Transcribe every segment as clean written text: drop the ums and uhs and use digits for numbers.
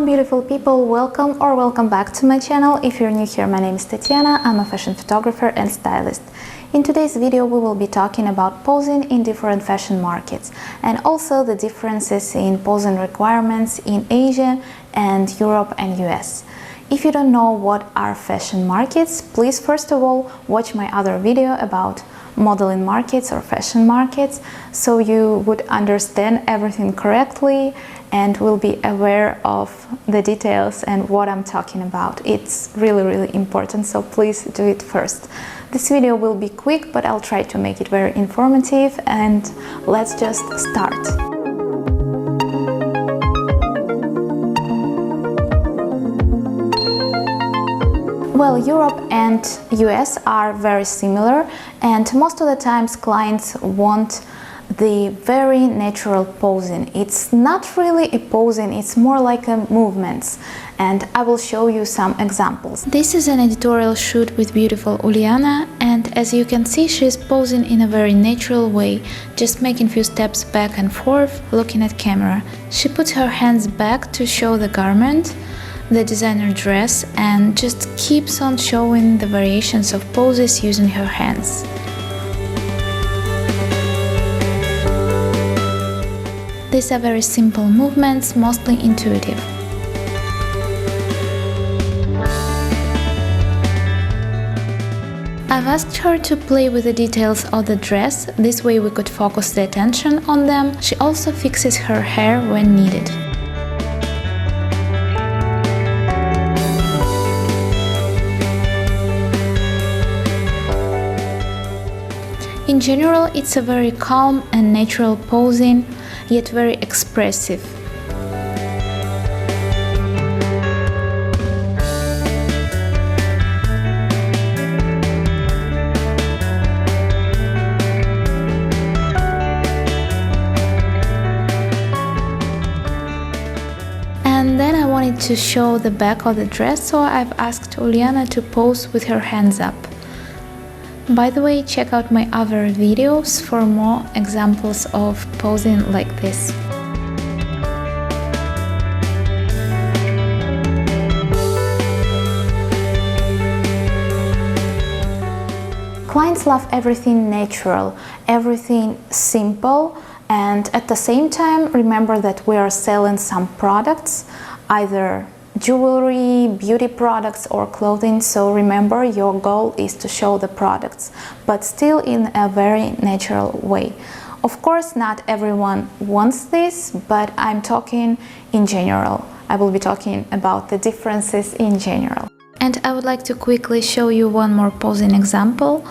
Hello beautiful people, welcome back to my channel. If you're new here, my name is Tatiana, I'm a fashion photographer and stylist. In today's video we will be talking about posing in different fashion markets and also the differences in posing requirements in Asia and Europe and US. If you don't know what are fashion markets, please first of all watch my other video about modeling markets or fashion markets, so you would understand everything correctly and will be aware of the details and what I'm talking about. It's really important, so please do it first. This video will be quick, but I'll try to make it very informative, and let's just start. Well, Europe and US are very similar, and most of the times clients want the very natural posing. It's not really a posing, it's more like a movements, and I will show you some examples. This is an editorial shoot with beautiful Uliana, and as you can see, she's posing in a very natural way, just making few steps back and forth, looking at camera. She puts her hands back to show the garment, the designer dress, and just keeps on showing the variations of poses using her hands. These are very simple movements, mostly intuitive. I've asked her to play with the details of the dress, this way we could focus the attention on them. She also fixes her hair when needed. In general, it's a very calm and natural posing, yet very expressive. And then I wanted to show the back of the dress, so I've asked Uliana to pose with her hands up. By the way, check out my other videos for more examples of posing like this. Clients love everything natural, everything simple, and at the same time remember that we are selling some products, either jewelry, beauty products or clothing, so remember your goal is to show the products, but still in a very natural way. Of course, not everyone wants this, but I'm talking in general. I will be talking about the differences in general. And I would like to quickly show you one more posing example.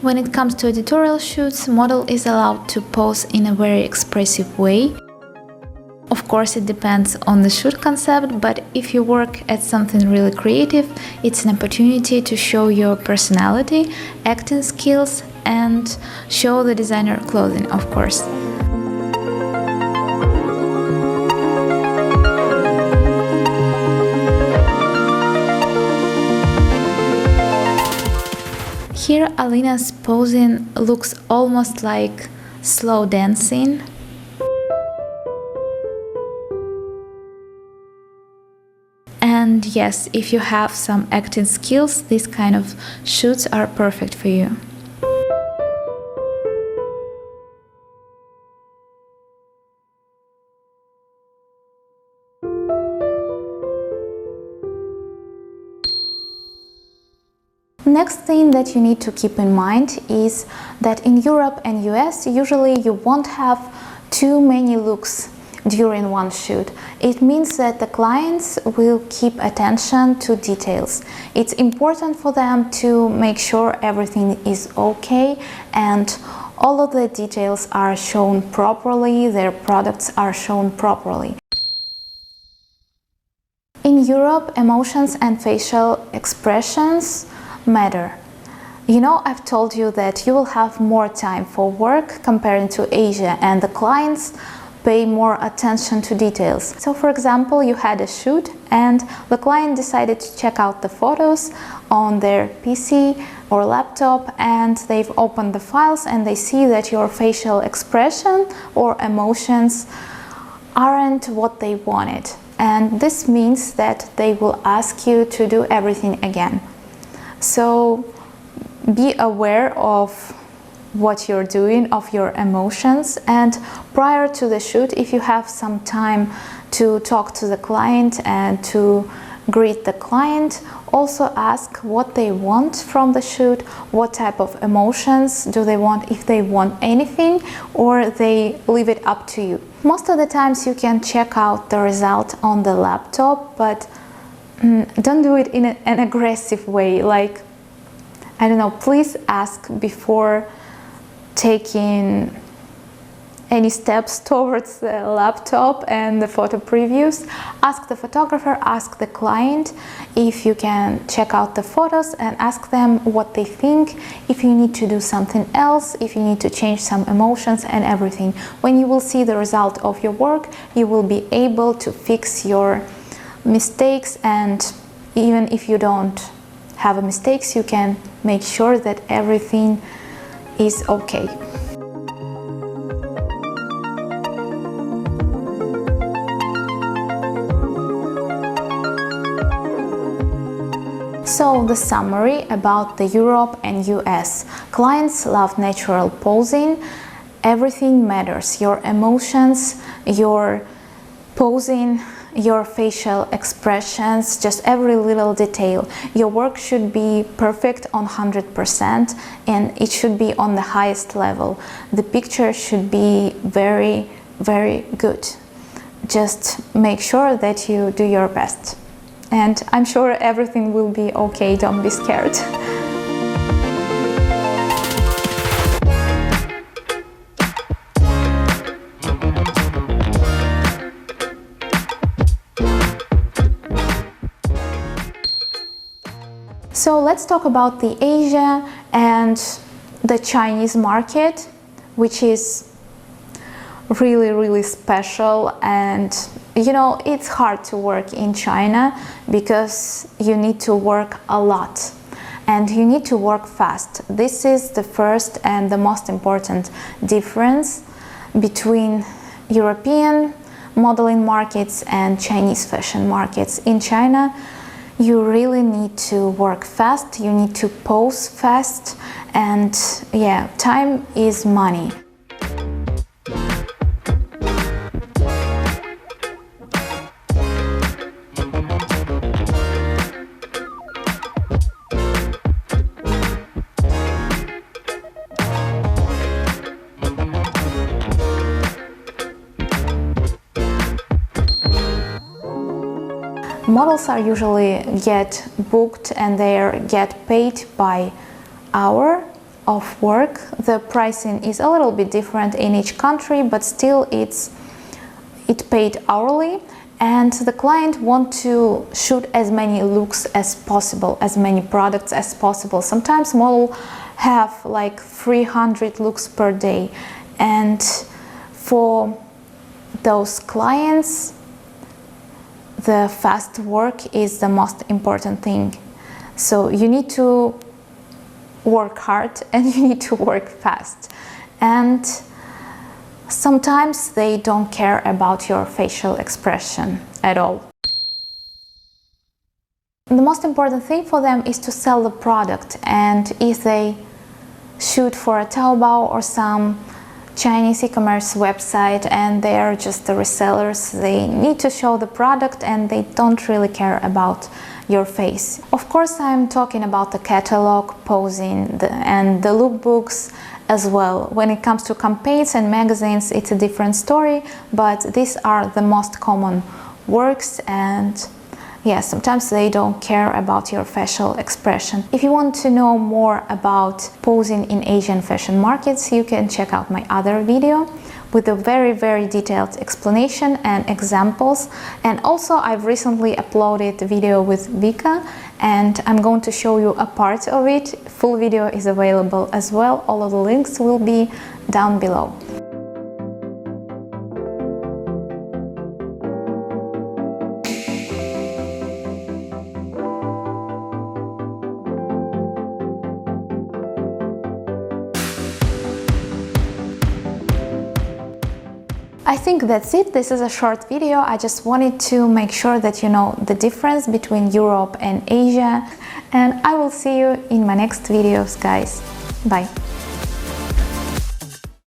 When it comes to editorial shoots, model is allowed to pose in a very expressive way. Of course, it depends on the shoot concept, but if you work at something really creative, it's an opportunity to show your personality, acting skills, and show the designer clothing, of course. Here, Alina's posing looks almost like slow dancing. And yes, if you have some acting skills, these kind of shoots are perfect for you. Next thing that you need to keep in mind is that in Europe and US, usually you won't have too many looks during one shoot. It means that the clients will keep attention to details. It's important for them to make sure everything is okay and all of the details are shown properly, their products are shown properly. In Europe, emotions and facial expressions matter. You know, I've told you that you will have more time for work compared to Asia, and the clients pay more attention to details. So for example, you had a shoot and the client decided to check out the photos on their PC or laptop, and they've opened the files and they see that your facial expression or emotions aren't what they wanted. and this means that they will ask you to do everything again. So be aware of what you're doing, of your emotions, and prior to the shoot, if you have some time to talk to the client and to greet the client, also ask what they want from the shoot, what type of emotions do they want, if they want anything, or they leave it up to you. Most of the times you can check out the result on the laptop, but don't do it in an aggressive way. Like, I don't know, please ask before taking any steps towards the laptop and the photo previews. Ask the photographer, ask the client if you can check out the photos, and ask them what they think, if you need to do something else, if you need to change some emotions and everything. When you will see the result of your work, you will be able to fix your mistakes, and even if you don't have mistakes, you can make sure that everything is okay. So the summary about the Europe and US. Clients love natural posing. Everything matters. Your emotions, your posing, your facial expressions, just every little detail. Your work should be perfect on 100%, and it should be on the highest level. The picture should be very, very good. Just make sure that you do your best. And I'm sure everything will be okay, don't be scared. So let's talk about the Asia and the Chinese market, which is really, really special. And you know, it's hard to work in China because you need to work a lot and you need to work fast. This is the first and the most important difference between European modeling markets and Chinese fashion markets. In China, you really need to work fast, you need to pose fast, and yeah, time is money. Models are usually get booked and they get paid by hour of work. The pricing is a little bit different in each country, but still it's paid hourly, and the client wants to shoot as many looks as possible, as many products as possible. Sometimes models have like 300 looks per day, and for those clients the fast work is the most important thing. So you need to work hard and you need to work fast. And sometimes they don't care about your facial expression at all. The most important thing for them is to sell the product, and if they shoot for a Taobao or some Chinese e-commerce website and they are just the resellers, they need to show the product and they don't really care about your face. Of course, I'm talking about the catalog, posing, and the lookbooks as well. When it comes to campaigns and magazines, it's a different story, but these are the most common works, and yeah, sometimes they don't care about your facial expression. If you want to know more about posing in Asian fashion markets, you can check out my other video with a very, very detailed explanation and examples. And also I've recently uploaded a video with Vika, and I'm going to show you a part of it. Full video is available as well. All of the links will be down below. I think that's it. This is a short video. I just wanted to make sure that you know the difference between Europe and Asia. And I will see you in my next videos, guys. Bye.